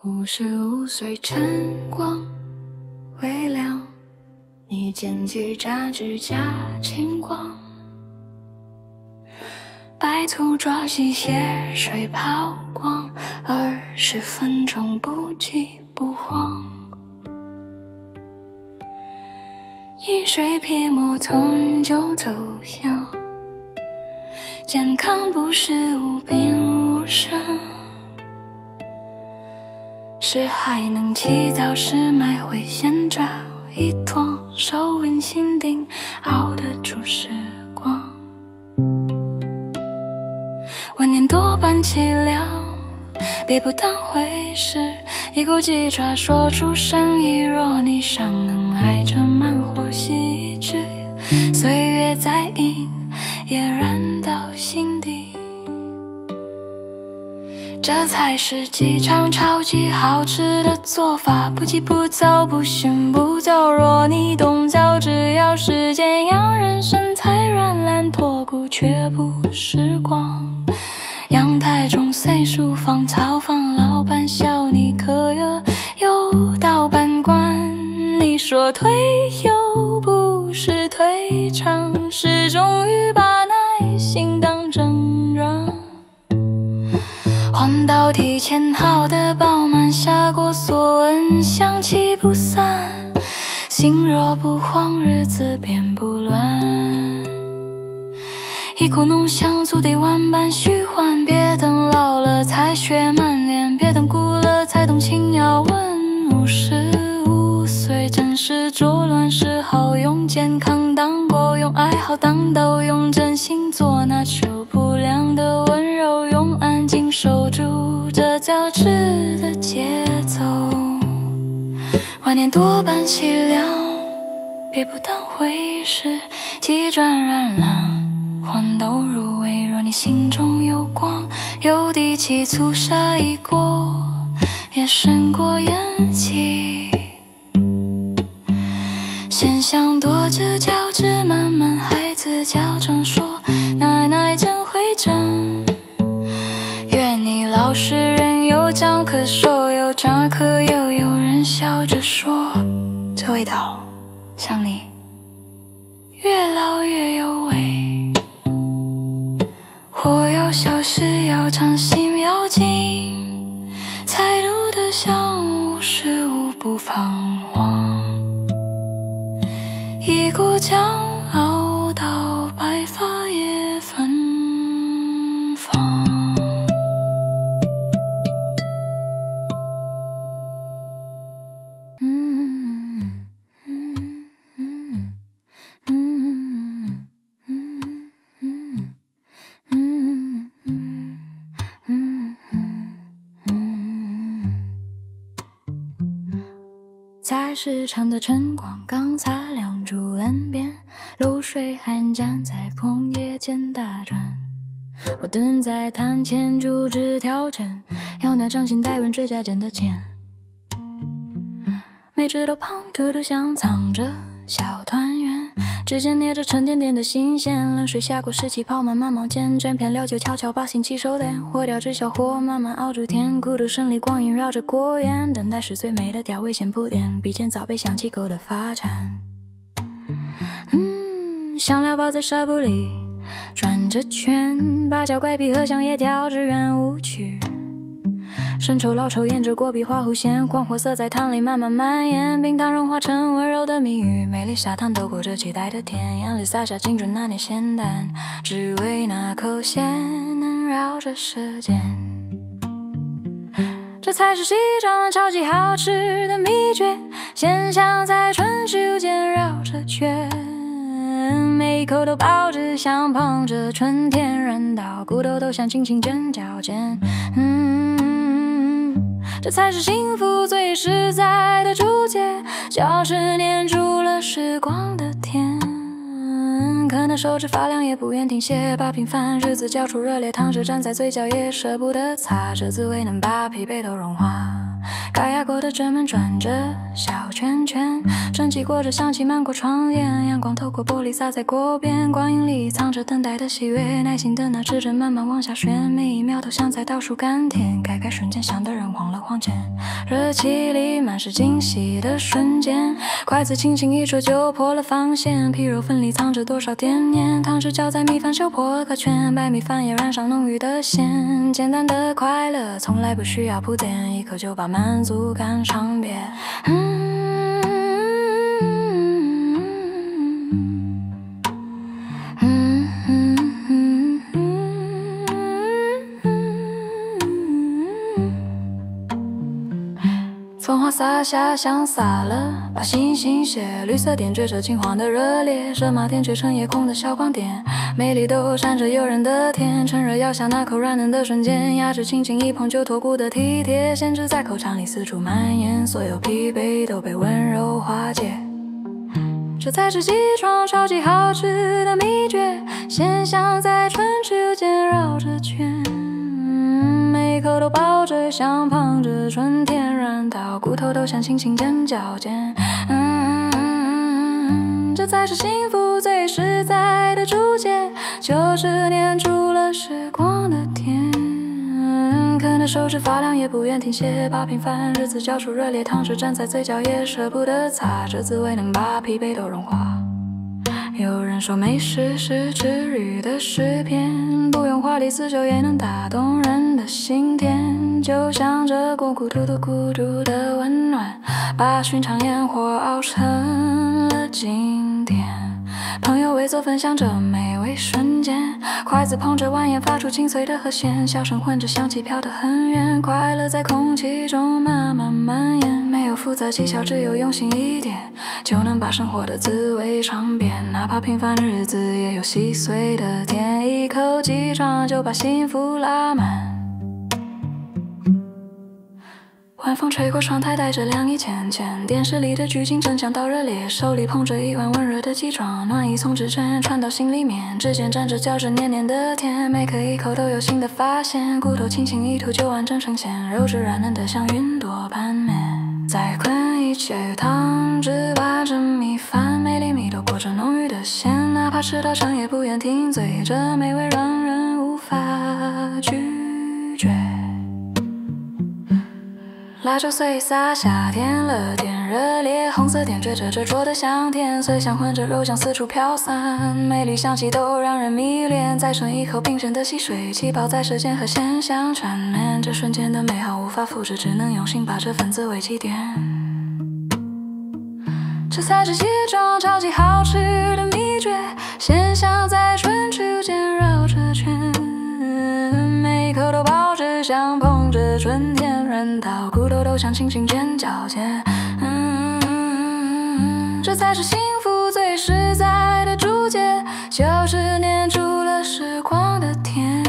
55岁晨光微亮，你剪辑扎指甲轻光，白兔抓洗血水抛光，20分钟不急不慌，一水撇沫从就投降，健康不是无病无伤，是还能起早时买回现找一坨手温心定熬得住时光，晚年多半凄凉，别不当回事，一股鸡爪说出声意，若你尚能爱着慢火细致，岁月在隐也燃到心底，这才是鸡肠超级好吃的做法，不急不躁不喧不躁，若你动脚只要时间养人身材软烂脱骨却不时光，阳台中随书房草房，老板笑你可有到半关，你说退休不是退场，是终于把耐心当真人，黄道提前好的饱满下过所闻，香气不散，心若不慌日子便不乱，一股浓香足底万般虚幻，别等老了才学满脸，别等孤了才懂情要问，55岁正是作乱时好，用健康当锅，用爱好当刀，用真心做那求不良的温柔，用安静守住这交织的节奏，晚年多半凄凉，别不当回事，急转染蓝黄豆入味，若你心中有光有底气，粗沙一过也胜过烟气，先想跺着脚趾慢慢孩子矫正说奶奶真会整，愿你老实人有讲可说有扎可又有人笑着说，这味道像你越老越有味，火要小时要长心要静，才读得像55不彷徨，一股骄傲到白发也芬芳。菜市场的晨光刚擦亮竹岸边，露水还站在枫叶间打转，我蹲在摊前竹枝挑针，要那掌心带纹指甲间的尖，每只都胖嘟嘟像藏着小团圆，指尖捏着沉甸甸的新鲜，冷水下过湿气泡满满毛尖，卷片料酒悄悄把心气收敛，火调至小火慢慢熬住甜，孤独胜利光阴绕着果园，等待是最美的调味先铺垫，鼻尖早被香气勾得发馋，香料包在纱布里转着圈，八角怪皮和香叶调制圆舞曲，生抽老抽沿着果皮花弧线，黄火色在汤里慢慢蔓延，冰糖融化成温柔的蜜语，美丽砂糖抖裹着期待的甜，眼里洒下精准那年咸淡，只为那口咸能绕着舌尖，这才是西装超级好吃的秘诀，鲜香在唇齿间绕着圈，每一口都包着像捧着春天，人到骨头都像轻轻卷角尖，这才是幸福最实在的注解，就是黏住了时光的甜，可能手指发凉也不愿停歇，把平凡日子交出热烈汤汁，站在嘴角也舍不得擦，这滋味能把疲惫都融化，高压过的纸门转着小圈圈，蒸汽过着香气漫过窗沿，阳光透过玻璃洒在锅边，光影里藏着等待的喜悦，耐心的拿指针慢慢往下旋，每一秒都像在倒数甘甜，改瞬间想的人慌了慌间，热气里满是惊喜的瞬间，筷子轻轻一戳就破了防线，皮肉粉里藏着多少惦念，汤匙搅在米饭修破个圈，白米饭也染上浓郁的咸，简单的快乐从来不需要铺垫，一口就把满足感尝遍。风花洒下像洒了把星星血，绿色点缀着金黄的热烈，热马点缀成夜空的小光点，美丽都闪着诱人的甜，趁热咬下那口软嫩的瞬间，牙齿轻轻一碰就脱骨的体贴，咸汁在口腔里四处蔓延，所有疲惫都被温柔化解，这才是鸡床超级好吃的秘诀，鲜香在唇齿间绕着圈，每口都抱着像捧着春天，软到骨头都想轻轻尖叫间，这才是幸福最实在的注解，就是黏住了时光的甜，可能手指发凉也不愿停歇，把平凡日子交出热烈，汤匙粘在嘴角也舍不得擦，这滋味能把疲惫都融化。有人说美食是治愈的诗篇，不用华丽词就也能打动人的心田，就像这孤独的温暖，把寻常烟火熬成了经典，朋友围坐分享着美味瞬间，筷子碰着蜿蜒发出清脆的和弦，笑声混着香气飘得很远，快乐在空气中慢慢蔓延，没有复杂技巧，只有用心一点，就能把生活的滋味尝遍，哪怕平凡日子也有细碎的甜，一口鸡肠就把幸福拉满。晚风吹过窗台，带着凉意浅浅，电视里的剧情正讲到热烈，手里捧着一碗温热的鸡爪，暖意从指针传到心里面，指尖沾着嚼着黏黏的甜，每颗一口都有新的发现，骨头轻轻一吐就完整呈现，肉质软嫩的像云朵般绵，再困一切汤汁把着米饭，每粒米都裹着浓郁的咸，哪怕吃到撑也不愿停嘴，这美味让人无法拒绝。辣椒碎撒下，添了点热烈，红色点缀着这桌的香甜，碎香混着肉酱四处飘散，美丽香气都让人迷恋，再吮一口冰鲜的溪水，气泡在舌尖和鲜香缠绵，这瞬间的美好无法复制，只能用心把这份滋味积淀，这才是鸡爪超级好吃的秘诀，鲜香在唇齿间绕着圈，每一口都抱着像捧着春天，软到骨头都想轻轻尖叫间，这才是幸福最实在的注解，就是黏住了时光的甜，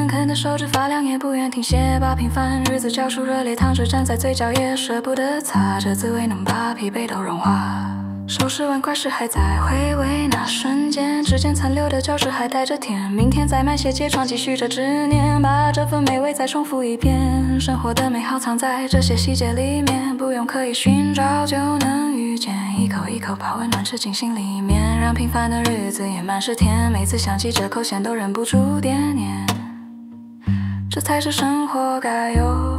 啃得手指发凉也不愿停歇，把平凡日子交出热烈，汤匙粘在嘴角也舍不得擦，这滋味能把疲惫都融化。收拾碗筷时还在回味那瞬间，指尖残留的胶质还带着甜，明天再买些结床继续着执念，把这份美味再重复一遍，生活的美好藏在这些细节里面，不用刻意寻找就能遇见，一口一口把温暖吃进心里面，让平凡的日子也满是甜，每次想起这口咸都忍不住惦念，这才是生活该有